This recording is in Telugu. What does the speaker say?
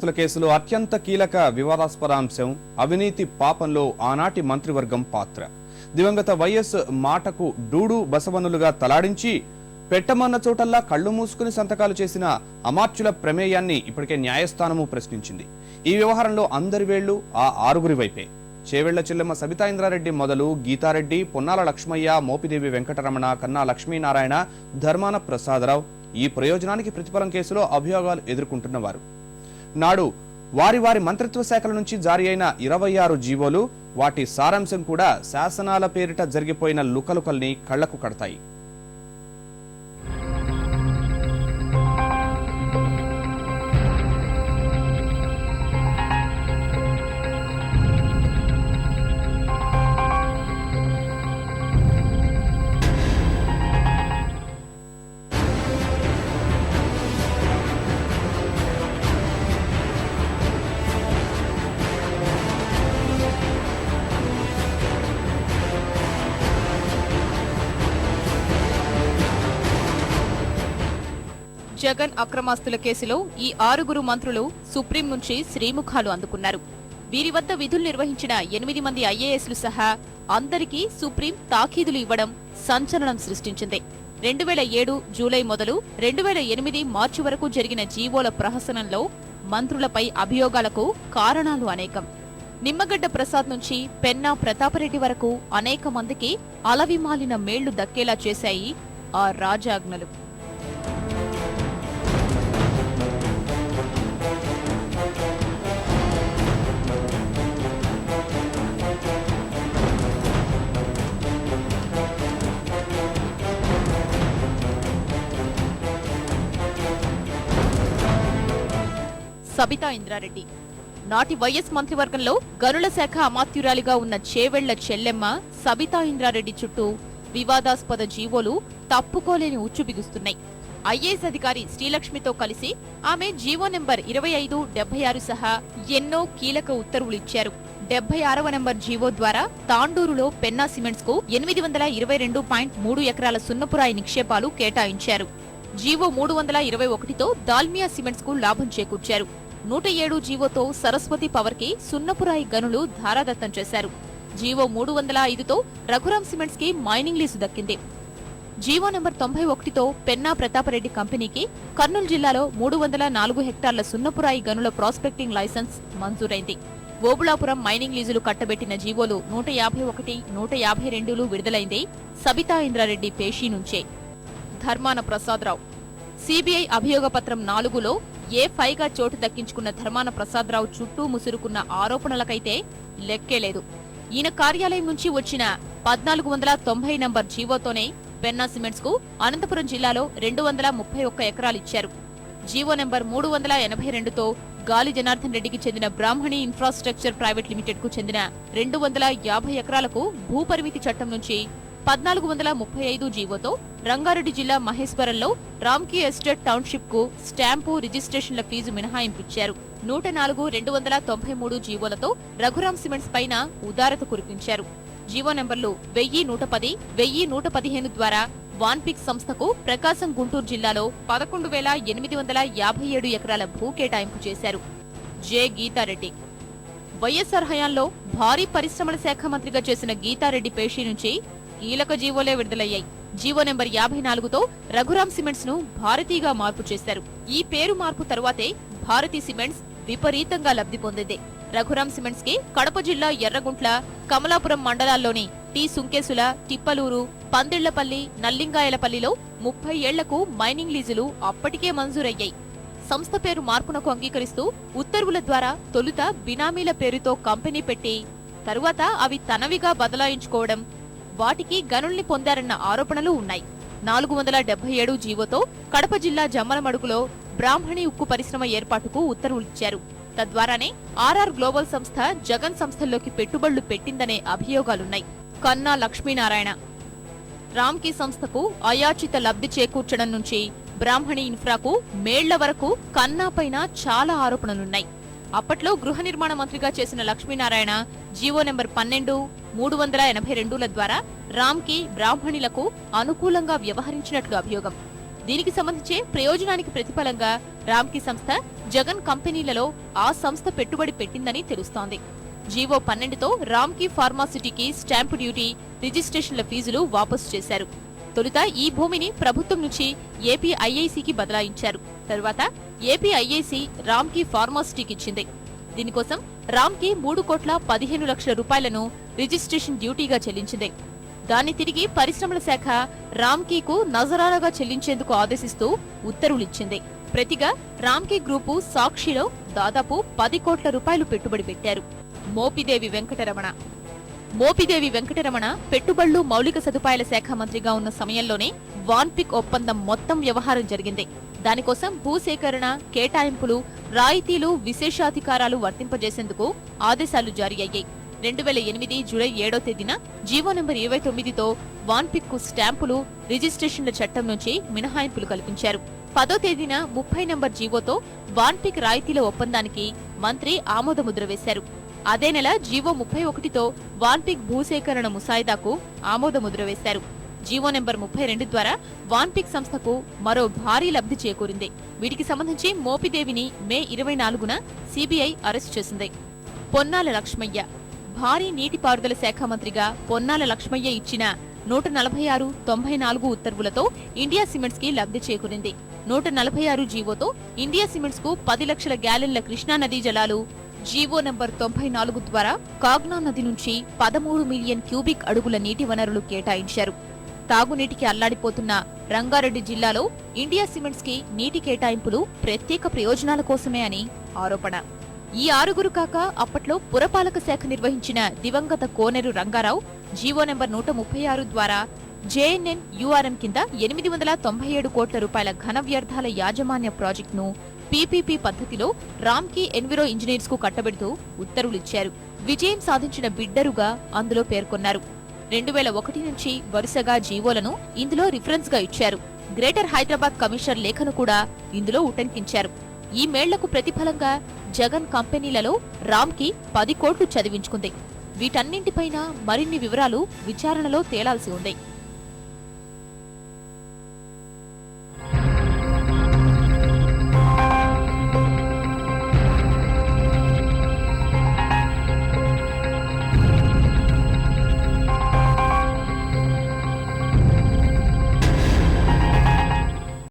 కేసులో అత్యంత కీలక వివాదాస్పద అంశం అవినీతి పాపంలో ఆనాటి మంత్రివర్గం పాత్ర. దివంగత వైఎస్ మాటకు డూడు బసవనులుగా తలాడించి పెట్టమన్న చోటల్లా కళ్లు మూసుకుని సంతకాలు చేసిన అమాత్యుల ప్రమేయాన్ని ఇప్పటికే న్యాయస్థానము ప్రశ్నించింది. ఈ వ్యవహారంలో అందరి వేళ్లు ఆ ఆరుగురి వైపే. చేవెళ్ల చెల్లెమ్మ సబితా ఇంద్రారెడ్డి మొదలు గీతారెడ్డి, పొన్నాల లక్ష్మయ్య, మోపిదేవి వెంకటరమణ, కన్నా లక్ష్మీనారాయణ, ధర్మాన ప్రసాదరావు ఈ ప్రయోజనానికి ప్రతిఫలం కేసులో అభియోగాలు ఎదుర్కొంటున్నవారు. నాడు వారి వారి మంత్రిత్వ శాఖల నుంచి జారీ అయిన 26 జీవోలు, వాటి సారాంశం కూడా శాసనాల పేరిట జరిగిపోయిన లుకలుకల్ని కళ్లకు కడతాయి. జగన్ అక్రమాస్తుల కేసులో ఈ ఆరుగురు మంత్రులు సుప్రీం నుంచి శ్రీముఖాలు అందుకున్నారు. వీరి వద్ద విధులు నిర్వహించిన 8 మంది ఐఏఎస్లు సహా అందరికీ సుప్రీం తాకీదులు ఇవ్వడం సంచలనం సృష్టించింది. 2007 జూలై మొదలు 2008 మార్చి వరకు జరిగిన జీవోల ప్రహసనంలో మంత్రులపై అభియోగాలకు కారణాలు అనేకం. నిమ్మగడ్డ ప్రసాద్ నుంచి పెన్నా ప్రతాపరెడ్డి వరకు అనేక మందికి అలవిమాలిన మేళ్లు దక్కేలా చేశాయి ఆ రాజాజ్ఞలు. సబితా ఇంద్రారెడ్డి నాటి వైఎస్ మంత్రివర్గంలో గనుల శాఖ అమాత్యురాలిగా ఉన్న చేవెళ్ల చెల్లెమ్మ సబితా ఇంద్రారెడ్డి చుట్టూ వివాదాస్పద జీవోలు తప్పుకోలేని ఉచ్చు బిగుస్తున్నాయి. ఐఏఎస్ అధికారి శ్రీలక్ష్మితో కలిసి ఆమె జీవో నెంబర్ 2576 సహా ఎన్నో కీలక ఉత్తర్వులు ఇచ్చారు. 76వ నెంబర్ జీవో ద్వారా తాండూరులో పెన్నా సిమెంట్స్ కు 822.3 ఎకరాల సున్నపురాయి నిక్షేపాలు కేటాయించారు. జీవో 321తో దాల్మియా సిమెంట్స్ కు లాభం చేకూర్చారు. 107 జీవోతో సరస్వతి పవర్ కి సున్నపురాయి గనులు ధారాదత్తం చేశారు. జీవో 305తో రఘురాం సిమెంట్స్ కి మైనింగ్ లీజు దక్కింది. జీవో నెంబర్ 91తో పెన్నా ప్రతాపరెడ్డి కంపెనీకి కర్నూలు జిల్లాలో 304 హెక్టార్ల సున్నపురాయి గనుల ప్రాస్పెక్టింగ్ లైసెన్స్ మంజూరైంది. ఓబుళాపురం మైనింగ్ లీజులు కట్టబెట్టిన జీవోలు 151, 152లు విడుదలైంది సబితా ఇంద్రారెడ్డి పేషీ నుంచే. ధర్మాన ప్రసాదరావు సిబిఐ అభియోగ పత్రం 4లో A5గా చోటు దక్కించుకున్న ధర్మాన ప్రసాదరావు చుట్టూ ముసురుకున్న ఆరోపణలకైతే లెక్కేలేదు. ఈయన కార్యాలయం నుంచి వచ్చిన 1490 నంబర్ జీవోతోనే పెన్నా సిమెంట్స్ కు అనంతపురం జిల్లాలో 231 ఎకరాలిచ్చారు. జీవో నెంబర్ 382తో గాలి జనార్దన్ రెడ్డికి చెందిన బ్రాహ్మణి ఇన్ఫ్రాస్ట్రక్చర్ ప్రైవేట్ లిమిటెడ్ కు చెందిన 250 ఎకరాలకు భూపరిమితి చట్టం నుంచి 1435 జీవోతో రంగారెడ్డి జిల్లా మహేశ్వరంలో రామ్కీ ఎస్టేట్ టౌన్షిప్ కు స్టాంపు రిజిస్ట్రేషన్ల ఫీజు మినహాయింపిచ్చారు. 104, 293 జీవోలతో రఘురాం సిమెంట్స్ పైన ఉదారత కురిపించారు. జీవో నెంబర్లు 1110, 1115 ద్వారా వాన్పిక్ సంస్థకు ప్రకాశం గుంటూరు జిల్లాలో 11,857 ఎకరాల భూ కేటాయింపు చేశారు. జె. గీతారెడ్డి వైఎస్ఆర్ హయాంలో భారీ పరిశ్రమల శాఖ మంత్రిగా చేసిన గీతారెడ్డి పేషీ నుంచి కీలక జీవోలే విడుదలయ్యాయి. జీవో నెంబర్ 54తో రఘురాం సిమెంట్స్ ను భారతీగా మార్పు చేశారు. ఈ పేరు మార్పు తరువాతే భారతీ సిమెంట్స్ విపరీతంగా లబ్ధి పొందింది. రఘురాం సిమెంట్స్ కి కడప జిల్లా ఎర్రగుంట్ల, కమలాపురం మండలాల్లోని టి సుంకేసుల, తిప్పలూరు, పందిళ్లపల్లి, నల్లింగాయలపల్లిలో 30 ఏళ్లకు మైనింగ్ లీజులు అప్పటికే మంజూరయ్యాయి. సంస్థ పేరు మార్పునకు అంగీకరిస్తూ ఉత్తర్వుల ద్వారా తొలుత బినామీల పేరుతో కంపెనీ పెట్టి తరువాత అవి తనవిగా బదలాయించుకోవడం, వాటికి గనుల్ని పొందారన్న ఆరోపణలు ఉన్నాయి. 477 జీవోతో కడప జిల్లా జమ్మలమడుగులో బ్రాహ్మణి ఉక్కు పరిశ్రమ ఏర్పాటుకు ఉత్తర్వులిచ్చారు. తద్వారానే ఆర్ఆర్ గ్లోబల్ సంస్థ జగన్ సంస్థల్లోకి పెట్టుబడులు పెట్టిందనే అభియోగాలున్నాయి. కన్నా లక్ష్మీనారాయణ రామ్కీ సంస్థకు అయాచిత లబ్ధి చేకూర్చడం నుంచి బ్రాహ్మణి ఇన్ఫ్రాకు మేళ్ల వరకు కన్నా పైన చాలా ఆరోపణలున్నాయి. అప్పట్లో గృహ నిర్మాణ మంత్రిగా చేసిన లక్ష్మీనారాయణ జీవో నెంబర్ 12, 382ల ద్వారా రామ్కీ బ్రాహ్మణులకు అనుకూలంగా వ్యవహరించినట్లు అభియోగం. దీనికి సంబంధించే ప్రయోజనానికి ప్రతిఫలంగా రామ్కీ సంస్థ జగన్ కంపెనీలలో ఆ సంస్థ పెట్టుబడి పెట్టిందని తెలుస్తోంది. జీవో 12తో రామ్కీ ఫార్మాసిటీకి స్టాంపు డ్యూటీ, రిజిస్ట్రేషన్ల ఫీజులు వాపసు చేశారు. తొలుత ఈ భూమిని ప్రభుత్వం నుంచి ఏపీ ఐఐసీకి బదలాయించారు. తరువాత ఏపీ ఐఐసీ రామ్కీ ఫార్మాసిటీకి ఇచ్చింది. దీనికోసం రామ్కీ 3,15 లక్షల రూపాయలను రిజిస్ట్రేషన్ డ్యూటీగా చెల్లించింది. దాన్ని తిరిగి పరిశ్రమల శాఖ రామ్కీకు నజరానాగా చెల్లించేందుకు ఆదేశిస్తూ ఉత్తర్వులిచ్చింది. ప్రతిగా రామ్కీ గ్రూపు సాక్షిలో దాదాపు 10 కోట్ల రూపాయలు పెట్టుబడి పెట్టారు. మోపిదేవి వెంకటరమణ పెట్టుబడులు, మౌలిక సదుపాయాల శాఖ మంత్రిగా ఉన్న సమయంలోనే వాన్పిక్ ఒప్పందం మొత్తం వ్యవహారం జరిగింది. దానికోసం భూసేకరణ, కేటాయింపులు, రాయితీలు, విశేషాధికారాలు వర్తింపజేసేందుకు ఆదేశాలు జారీ అయ్యాయి. 2008 జూలై 7వ తేదీన జీవో నంబర్ 29తో వాన్పిక్ కు స్టాంపులు, రిజిస్ట్రేషన్ల చట్టం నుంచి మినహాయింపులు కల్పించారు. 10వ తేదీన 30 నంబర్ జీవోతో వాన్పిక్ రాయితీల ఒప్పందానికి మంత్రి ఆమోదముద్ర వేశారు. అదే నెల జీవో 31తో వాన్పిక్ భూసేకరణ ముసాయిదాకు ఆమోదముద్ర వేశారు. జీవో నెంబర్ 32 ద్వారా వాన్పిక్ సంస్థకు మరో భారీ లబ్ధి చేకూరింది. వీటికి సంబంధించి మోపిదేవిని మే 24న సిబిఐ అరెస్టు చేసింది. పొన్నాల లక్ష్మయ్య భారీ నీటిపారుదల శాఖ మంత్రిగా పొన్నాల లక్ష్మయ్య ఇచ్చిన 146/94 ఉత్తర్వులతో ఇండియా సిమెంట్స్ కి లబ్ధి చేకూరింది. 146 జీవోతో ఇండియా సిమెంట్స్ కు 10 లక్షల గ్యాలన్ల కృష్ణా నదీ జలాలు, జీవో నంబర్ 94 ద్వారా కాగ్నా నది నుంచి 13 మిలియన్ క్యూబిక్ అడుగుల నీటి వనరులు కేటాయించారు. తాగునీటికి అల్లాడిపోతున్న రంగారెడ్డి జిల్లాలో ఇండియా సిమెంట్స్ కి నీటి కేటాయింపులు ప్రత్యేక ప్రయోజనాల కోసమే అని ఆరోపణ. ఈ 6గురు కాక అప్పట్లో పురపాలక శాఖ నిర్వహించిన దివంగత కోనేరు రంగారావు జీవో నెంబర్ 136 ద్వారా జేఎన్ఎన్ యూఆర్ఎం కింద 897 కోట్ల రూపాయల ఘన వ్యర్థాల యాజమాన్య ప్రాజెక్టును పీపీపీ పద్ధతిలో రామ్కీ ఎన్విరో ఇంజనీర్స్ కు కట్టబెడుతూ ఉత్తర్వులిచ్చారు. విజయం సాధించిన బిడ్డరుగా అందులో పేర్కొన్నారు. 2001 నుంచి వరుసగా జీవోలను ఇందులో రిఫరెన్స్ గా ఇచ్చారు. గ్రేటర్ హైదరాబాద్ కమిషనర్ లేఖను కూడా ఇందులో ఉటంకించారు. ఈ మేళ్లకు ప్రతిఫలంగా జగన్ కంపెనీలలో రామ్కీ 10 కోట్లు చదివించుకుంది. వీటన్నింటిపైన మరిన్ని వివరాలు విచారణలో తేలాల్సి ఉంది.